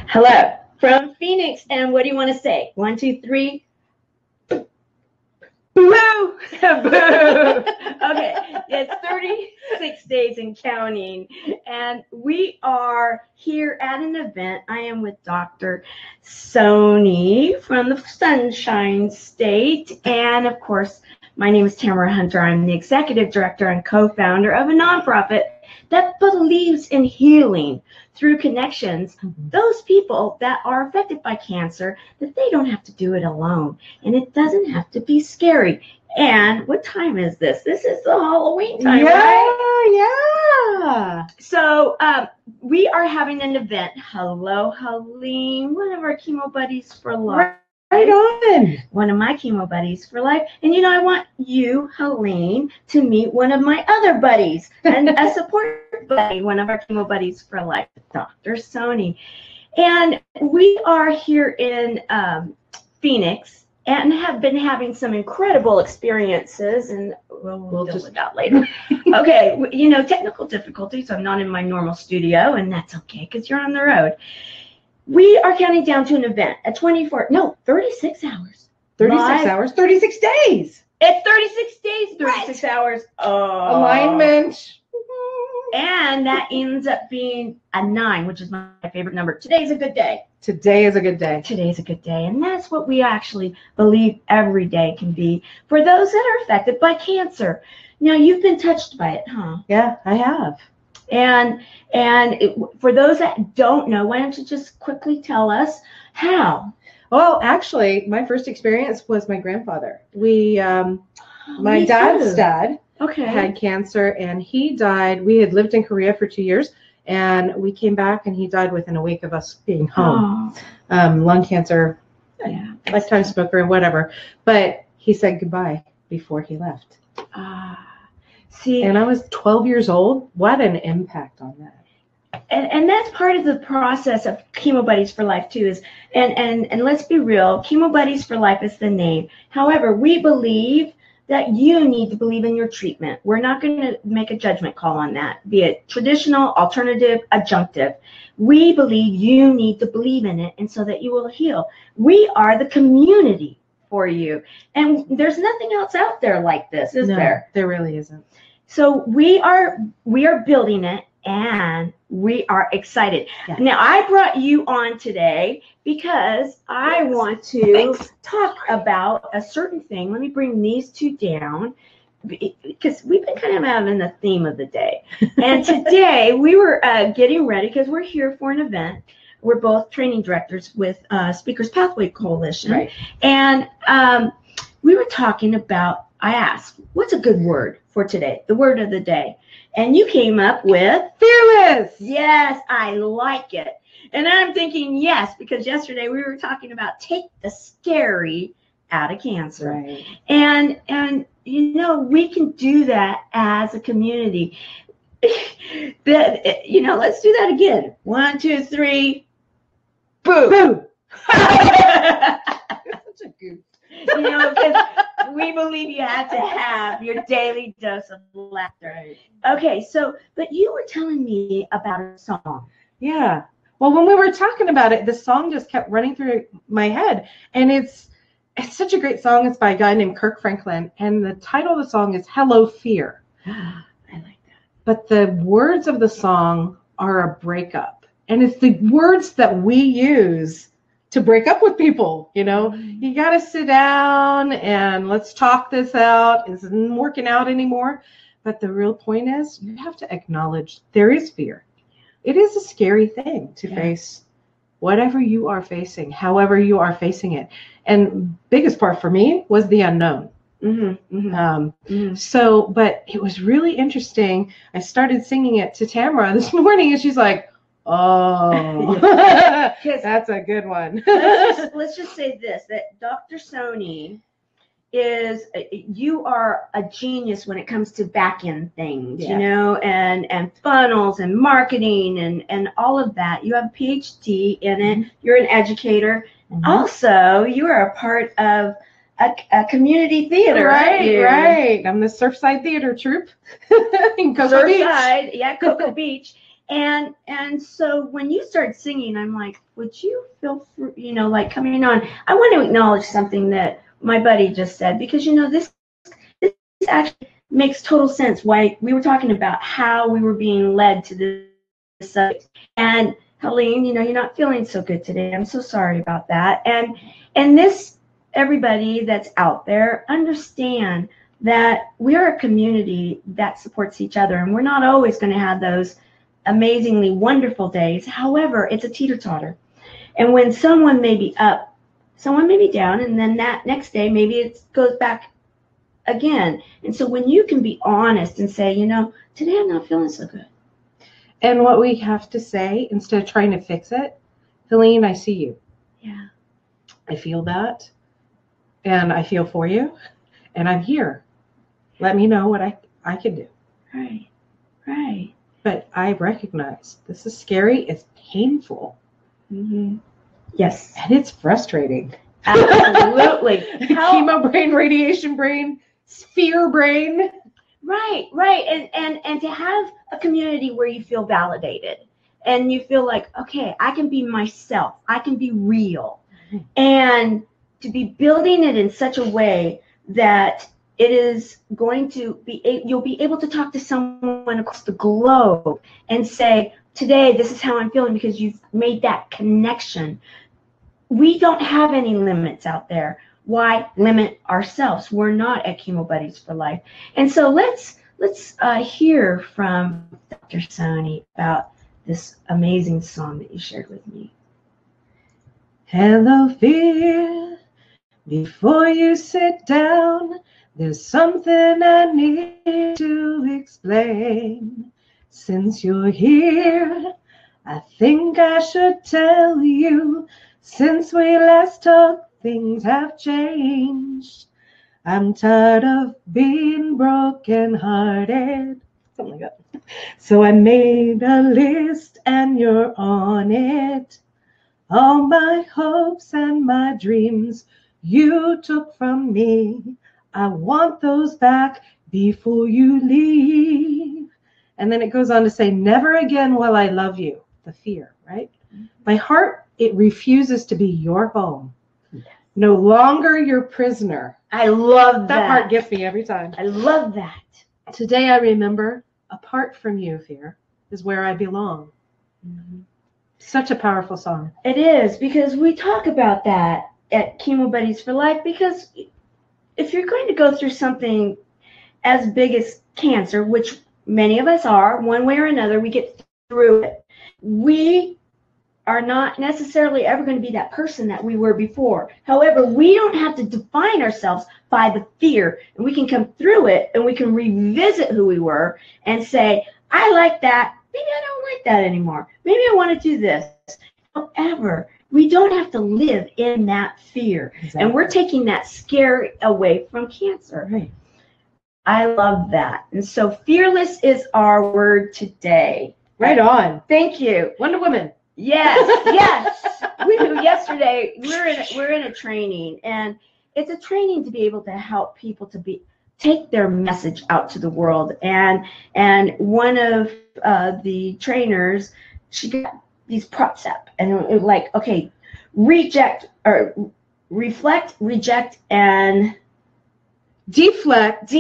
Hello from Phoenix, and what do you want to say? 1, 2, 3. Boo! Boo! Okay, it's 36 days and counting, and we are here at an event. I am with Dr. Sony from the Sunshine State, and of course, my name is Tamara Hunter. I'm the executive director and co-founder of a nonprofit that believes in healing through connections. Those people that are affected by cancer, that they don't have to do it alone, and it doesn't have to be scary. And what time is this? This is the Halloween time, right? Yeah. So we are having an event. Hello, Helene, one of our Chemo Buddies for life. Right on. One of my Chemo Buddies for life. And you know, I want you, Helene, to meet one of my other buddies and a support buddy, one of our Chemo Buddies for life, Dr. Sony. And we are here in Phoenix and have been having some incredible experiences, and we'll deal with that later. Okay, you know, technical difficulties. I'm not in my normal studio, and that's okay because you're on the road. We are counting down to an event at 36 hours. 36 hours, 36 days. It's 36 days, 36 hours. Oh. Alignment. And that ends up being a 9, which is my favorite number. Today's a good day. Today is a good day. Today's a good day. And that's what we actually believe every day can be for those that are affected by cancer. Now, you've been touched by it, huh? Yeah, I have. And for those that don't know, why don't you just quickly tell us how? Well, actually, my first experience was my grandfather. My dad's dad had cancer, and he died. We had lived in Korea for 2 years, and we came back, and he died within a week of us being home. Lung cancer, lifetime smoker, and whatever. But he said goodbye before he left. See, and I was 12 years old. What an impact on that. And that's part of the process of Chemo Buddies for Life too. Is and let's be real, Chemo Buddies for Life is the name. However, we believe that you need to believe in your treatment. We're not going to make a judgment call on that, be it traditional, alternative, adjunctive. We believe you need to believe in it, and so that you will heal. We are the community for you, and there's nothing else out there like this, is there? There really isn't. So we are building it, and we are excited. Yeah. Now, I brought you on today because I want to talk about a certain thing. Let me bring these two down, because we've been kind of having the theme of the day. And today we were getting ready because we're here for an event. We're both training directors with Speakers Pathway Coalition. Right. And we were talking about, I asked, what's a good word for today? The word of the day. And you came up with fearless. Yes, I like it. And I'm thinking, yes, because yesterday we were talking about take the scary out of cancer. Right. And you know, we can do that as a community. Let's do that again. 1, 2, 3. Boo. Boo. Such a goof. You know, because we believe you have to have your daily dose of laughter. Right. Okay, so, but you were telling me about a song. Yeah. Well, when we were talking about it, the song just kept running through my head. And it's such a great song. It's by a guy named Kirk Franklin. And the title of the song is Hello, Fear. I like that. But the words of the song are a breakup. And it's the words that we use to break up with people. You know, you got to sit down and let's talk this out. It isn't working out anymore. But the real point is you have to acknowledge there is fear. It is a scary thing to face whatever you are facing, however you are facing it. And biggest part for me was the unknown. So, but it was really interesting. I started singing it to Tamara this morning, and she's like, oh, that's a good one. let's just say this, that Dr. Sony you are a genius when it comes to back end things, you know, and funnels and marketing and all of that. You have a PhD in it. You're an educator. Also, you are a part of a community theater, right? Right. I'm the Surfside Theater Troupe in Cocoa Beach. Cocoa Beach. And so when you start singing, I'm like, would you feel free, like coming on? I want to acknowledge something that my buddy just said, because this actually makes total sense. Why we were talking about how we were being led to this subject. And Helene, you're not feeling so good today. I'm so sorry about that. And this, everybody that's out there, understand that we are a community that supports each other, and we're not always going to have those amazingly wonderful days. However, it's a teeter-totter. And when someone may be up, someone may be down, and then that next day, maybe it goes back again. And so when you can be honest and say, today I'm not feeling so good. And what we have to say, instead of trying to fix it, Helene, I see you. Yeah. I feel that. And I feel for you. And I'm here. Let me know what I can do. Right. Right. But I recognize this is scary. It's painful. Mm-hmm. Yes. And it's frustrating. Absolutely. Chemo brain, radiation brain, sphere brain. Right. And to have a community where you feel validated and you feel like, okay, I can be myself. I can be real. Mm-hmm. And to be building it in such a way that it is going to be, you'll be able to talk to someone across the globe and say, today, this is how I'm feeling, because you've made that connection. We don't have any limits out there. Why limit ourselves? We're not at Chemo Buddies for Life. And so let's hear from Dr. Sony about this amazing song that you shared with me. Hello, fear. Before you sit down, there's something I need to explain. Since you're here, I think I should tell you, since we last talked, things have changed. I'm tired of being broken-hearted. Something like that. So I made a list and you're on it. All my hopes and my dreams you took from me. I want those back before you leave. And then it goes on to say, never again will I love you. The fear, right? My heart, it refuses to be your home. No longer your prisoner. I love that. That part gets me every time. I love that. Today I remember, apart from you, fear, is where I belong. Mm-hmm. Such a powerful song. It is, because we talk about that at Chemo Buddies for Life, because if you're going to go through something as big as cancer, which many of us are, one way or another, we get through it. We are not necessarily ever going to be that person that we were before. However, we don't have to define ourselves by the fear, and we can come through it and we can revisit who we were and say, I like that. Maybe I don't like that anymore. Maybe I want to do this. However, we don't have to live in that fear. Exactly. And we're taking that scare away from cancer. Right. I love that. And so fearless is our word today. Right on. Thank you. Wonder Woman. Yes. Yesterday, we're in a training, and it's a training to be able to help people to take their message out to the world. And one of the trainers, she got these props up, and it was like, okay, reflect, reject, and deflect,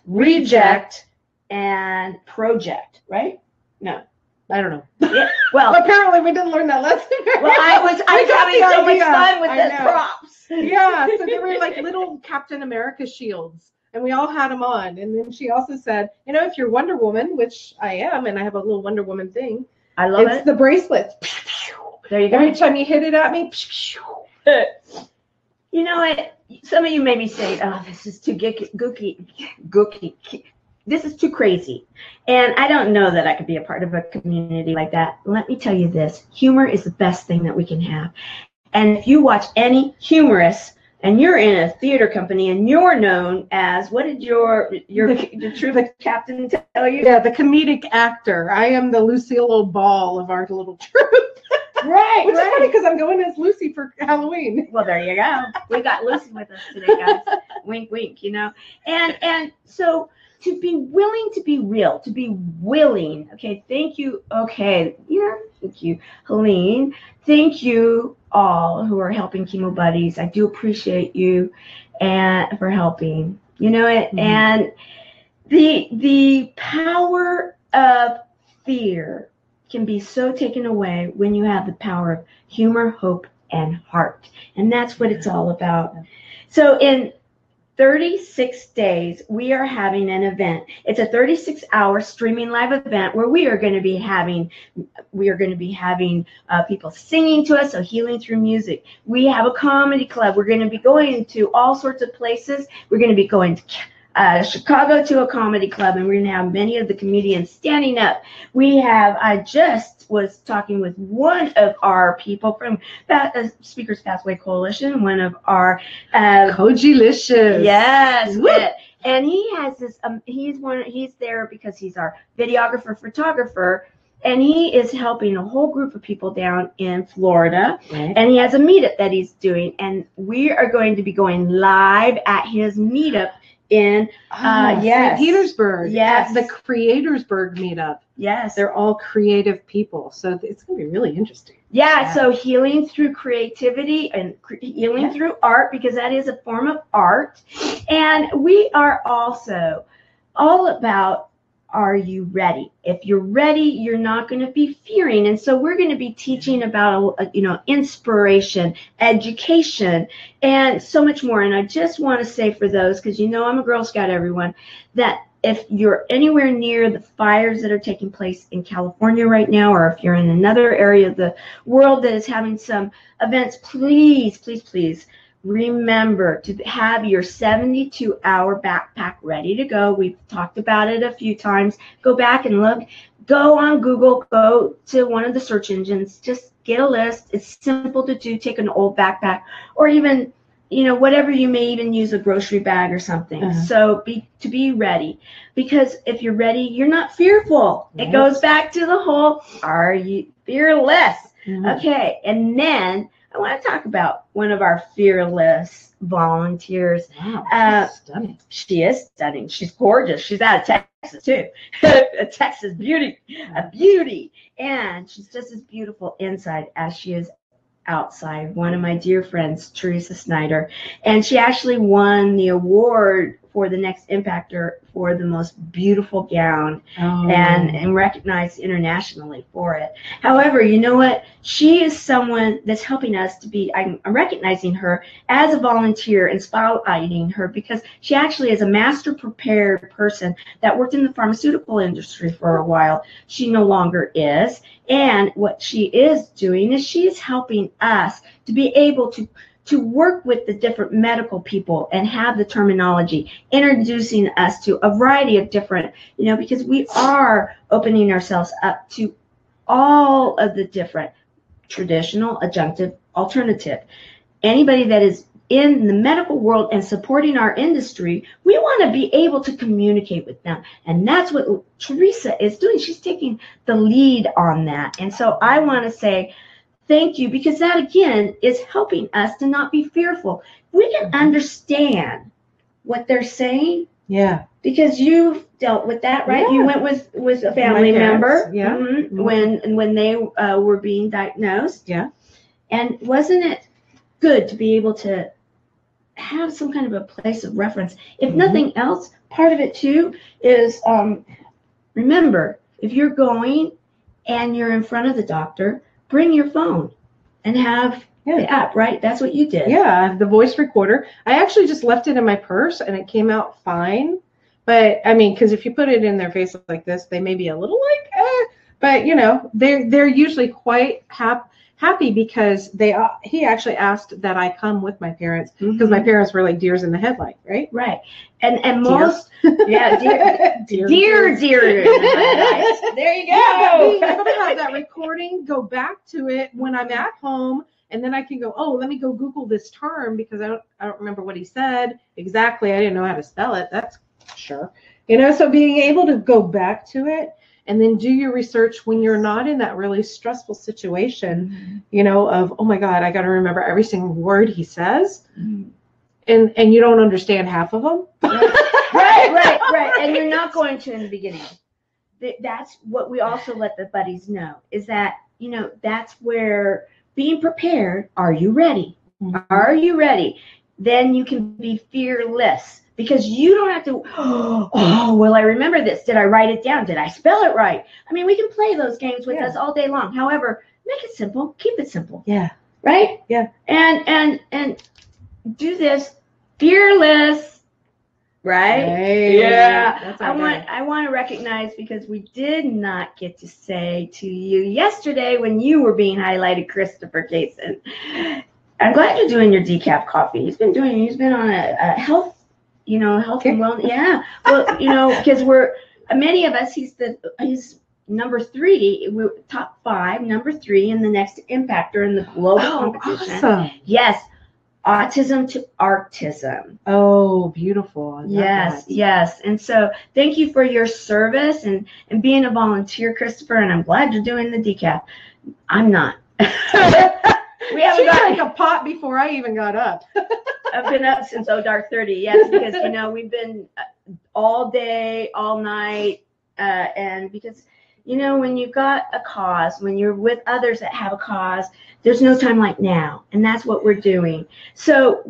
reject, and project. Right? No. I don't know. Yeah, well, apparently we didn't learn that lesson. Well, I was having so much fun with the props. Yeah, so they were like little Captain America shields, and we all had them on. And then she also said, if you're Wonder Woman, which I am, and I have a little Wonder Woman thing. I love it. It's the bracelets. There you go. Every time you hit it at me. You know what? Some of you may be saying, oh, this is too gooky. This is too crazy. And I don't know that I could be a part of a community like that. Let me tell you this. Humor is the best thing that we can have. And if you watch any humorous, and you're in a theater company, and you're known as, what did the troop captain tell you? Yeah, the comedic actor. I am the Lucille Ball of our little troop. Right, Which is funny because I'm going as Lucy for Halloween. Well, there you go. We got Lucy with us today, guys. Wink, wink, And so to be willing to be real, to be willing. Okay, thank you. Okay, yeah, thank you, Helene. Thank you all who are helping Chemo Buddies. I do appreciate you and for helping. You know it. Mm-hmm. And the power of fear can be so taken away when you have the power of humor, hope, and heart. And that's what it's all about. So in 36 days, we are having an event. It's a 36-hour streaming live event where we are going to be having people singing to us, so healing through music. We have a comedy club. We're going to be going to all sorts of places. We're going to be going to Chicago to a comedy club, and we're going to have many of the comedians standing up. I just was talking with one of our people from Speakers Pathway Coalition, one of our Kojilicious. Yes. And he has this he's there because he's our videographer, photographer, and he is helping a whole group of people down in Florida. Right. And he has a meetup that he's doing, and we are going to be going live at his meetup in St. Petersburg. Yes. At the Creatorsburg meetup. Yes. They're all creative people. So it's going to be really interesting. Yeah. So healing through creativity and healing through art, because that is a form of art. And we are also all about, are you ready? If you're ready, you're not going to be fearing. And so we're going to be teaching about, inspiration, education, and so much more. And I just want to say for those, because I'm a Girl Scout, everyone, that if you're anywhere near the fires that are taking place in California right now, or if you're in another area of the world that is having some events, please, please, please, remember to have your 72-hour backpack ready to go. We've talked about it a few times. Go back and look. Go on Google. Go to one of the search engines. Just get a list. It's simple to do. Take an old backpack, or even, whatever, you may even use a grocery bag or something. Uh-huh. So to be ready, because if you're ready, you're not fearful. Yes. It goes back to the whole, are you fearless? Mm-hmm. Okay, and then I want to talk about one of our fearless volunteers. Wow, she's stunning. She is stunning. She's gorgeous. She's out of Texas, too. A Texas beauty. A beauty. And she's just as beautiful inside as she is outside. One of my dear friends, Teresa Snyder. And she actually won the award for the Next Impactor for the most beautiful gown, and recognized internationally for it. However, you know what? She is someone that's helping us to be, I'm recognizing her as a volunteer and spotlighting her, because she actually is a master prepared person that worked in the pharmaceutical industry for a while. She no longer is. And what she is doing is she is helping us to be able to work with the different medical people and have the terminology, introducing us to a variety of different, because we are opening ourselves up to all of the different traditional, adjunctive, alternative. Anybody that is in the medical world and supporting our industry, we want to be able to communicate with them. And that's what Teresa is doing. She's taking the lead on that. And so I want to say, thank you, because that, again, is helping us to not be fearful. We can understand what they're saying. Yeah. Because you've dealt with that, right? Yeah. You went with a family member. Yeah. Mm-hmm. When they were being diagnosed. Yeah. And wasn't it good to be able to have some kind of a place of reference? If nothing else, part of it, too, is remember, if you're going and you're in front of the doctor, bring your phone and have the app, right? That's what you did. Yeah, I have the voice recorder. I actually just left it in my purse and it came out fine. But I mean, because if you put it in their face like this, they may be a little like, but they're usually quite happy because he actually asked that I come with my parents, because my parents were like deers in the headlight, right? Right. And most deer in the headlights. There you go. Yeah, but being able to have that recording, go back to it when I'm at home, and then I can go, let me go Google this term, because I don't remember what he said exactly. I didn't know how to spell it. That's sure. So being able to go back to it and then do your research when you're not in that really stressful situation, of, oh my God, I got to remember every single word he says. And you don't understand half of them. Right. Right. And you're not going to in the beginning. That's what we also let the buddies know, is that, that's where being prepared. Are you ready? Are you ready? Then you can be fearless, because you don't have to, oh, will I remember this? Did I write it down? Did I spell it right? I mean, we can play those games with us all day long. However, make it simple. Keep it simple. Yeah. Right? Yeah. And do this fearless. Right? Yeah. I want to recognize, because we did not get to say to you yesterday when you were being highlighted, Christopher Kaysen. I'm glad you're doing your decaf coffee. He's been on a health, health and wellness. Yeah. Well, because many of us, he's number 3. We're top 5, number 3 in the next impactor in the global competition. Awesome. Yes. Autism to Artism. Oh, beautiful. I love that. Yes. And so thank you for your service and being a volunteer, Christopher, and I'm glad you're doing the decaf. I'm not. We haven't got a pot before I even got up. I've been up since dark 30. Yes, because we've been all day, all night, and because when you've got a cause, when you're with others that have a cause, there's no time like now, and that's what we're doing. So,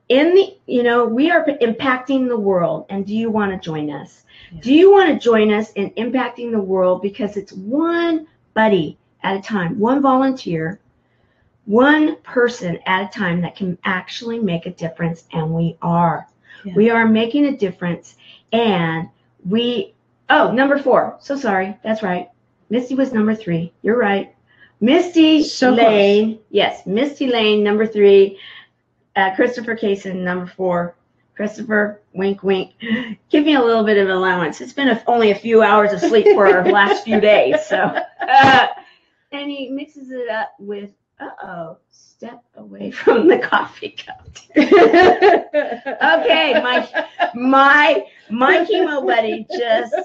we are impacting the world, and do you want to join us? Yeah. Do you want to join us in impacting the world? Because it's one buddy at a time, one volunteer, one person at a time that can actually make a difference, and we are. Yeah. We are making a difference, and number 4. So sorry. That's right. Misty was number 3. You're right. Misty Lane. Close. Yes, Misty Lane, number 3. Christopher Kaysen, number 4. Christopher, wink, wink. Give me a little bit of allowance. It's been only a few hours of sleep for our last few days. So, and he mixes it up with, step away from the coffee cup. Okay, my chemo buddy just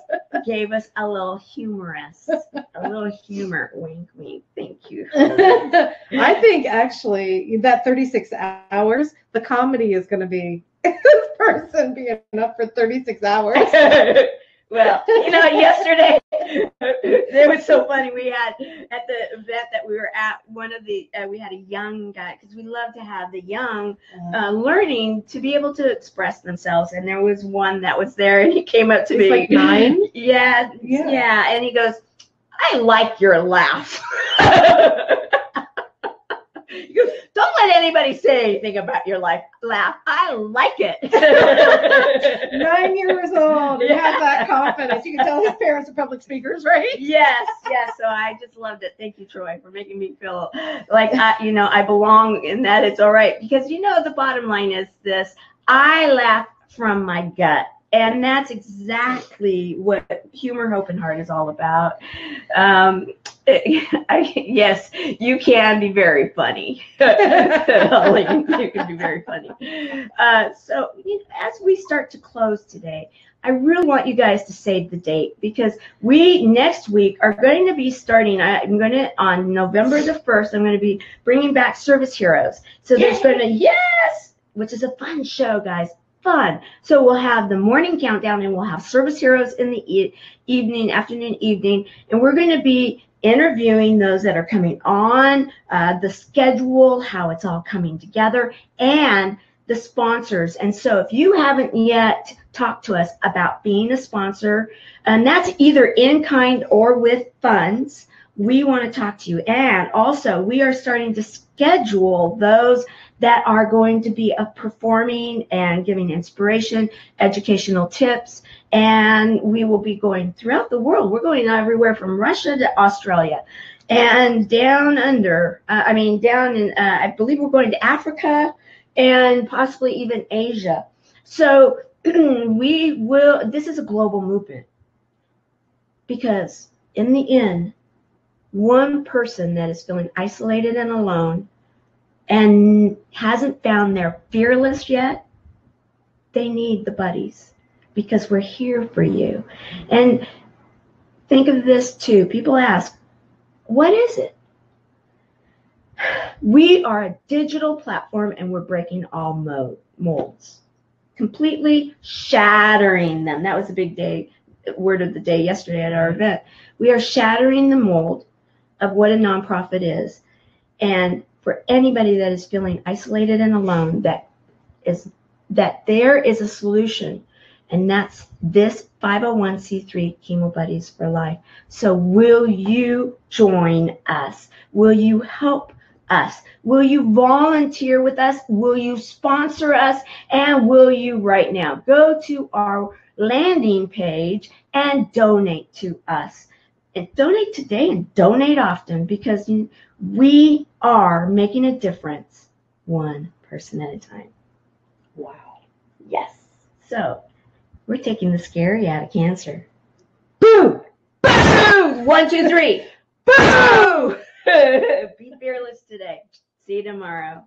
gave us a little humor. Wink, wink. Thank you. I think actually that 36 hours, the comedy is going to be this person being up for 36 hours. Well, yesterday it was so funny. We had at the event that we were at, we had a young guy, because we love to have the young learning to be able to express themselves. And there was one that was there, and he came up to me. Like 9? Yeah. And he goes, "I like your laugh." He goes, "Don't let anybody say anything about your laugh. I like it." 9 years old. He has that confidence. You can tell his parents are public speakers, right? Yes. So I just loved it. Thank you, Troy, for making me feel like I belong, and that it's all right. Because the bottom line is this: I laugh from my gut. And that's exactly what Humor, Hope, and Heart is all about. Yes, you can be very funny. You can be very funny. So as we start to close today, I really want you guys to save the date, because we next week are going to be starting. On November the 1st, I'm going to be bringing back Service Heroes. So there's going to, which is a fun show, guys. Fun. So we'll have the morning countdown, and we'll have Service Heroes in the afternoon, evening, and we're going to be interviewing those that are coming on, the schedule, how it's all coming together, and the sponsors. And so if you haven't yet talked to us about being a sponsor, and that's either in kind or with funds, we want to talk to you. And also, we are starting to schedule those that are going to be performing and giving inspiration, educational tips, and we will be going throughout the world. We're going everywhere from Russia to Australia and down under. I believe we're going to Africa and possibly even Asia. So this is a global movement, because in the end, one person that is feeling isolated and alone and hasn't found their fearless yet, they need the buddies, because we're here for you. And think of this too. People ask, what is it? We are a digital platform, and we're breaking all molds. completely shattering them. That was a big day, word of the day yesterday at our event. We are shattering the mold of what a nonprofit is. And for anybody that is feeling isolated and alone, that there is a solution, and that's this 501c3 Chemo Buddies for Life. So will you join us? Will you help us? Will you volunteer with us? Will you sponsor us? And will you right now go to our landing page and donate to us? And donate today and donate often, because we are making a difference one person at a time. Wow. Yes. So we're taking the scary out of cancer. Boo! Boo! 1, 2, 3. Boo! Be fearless today. See you tomorrow.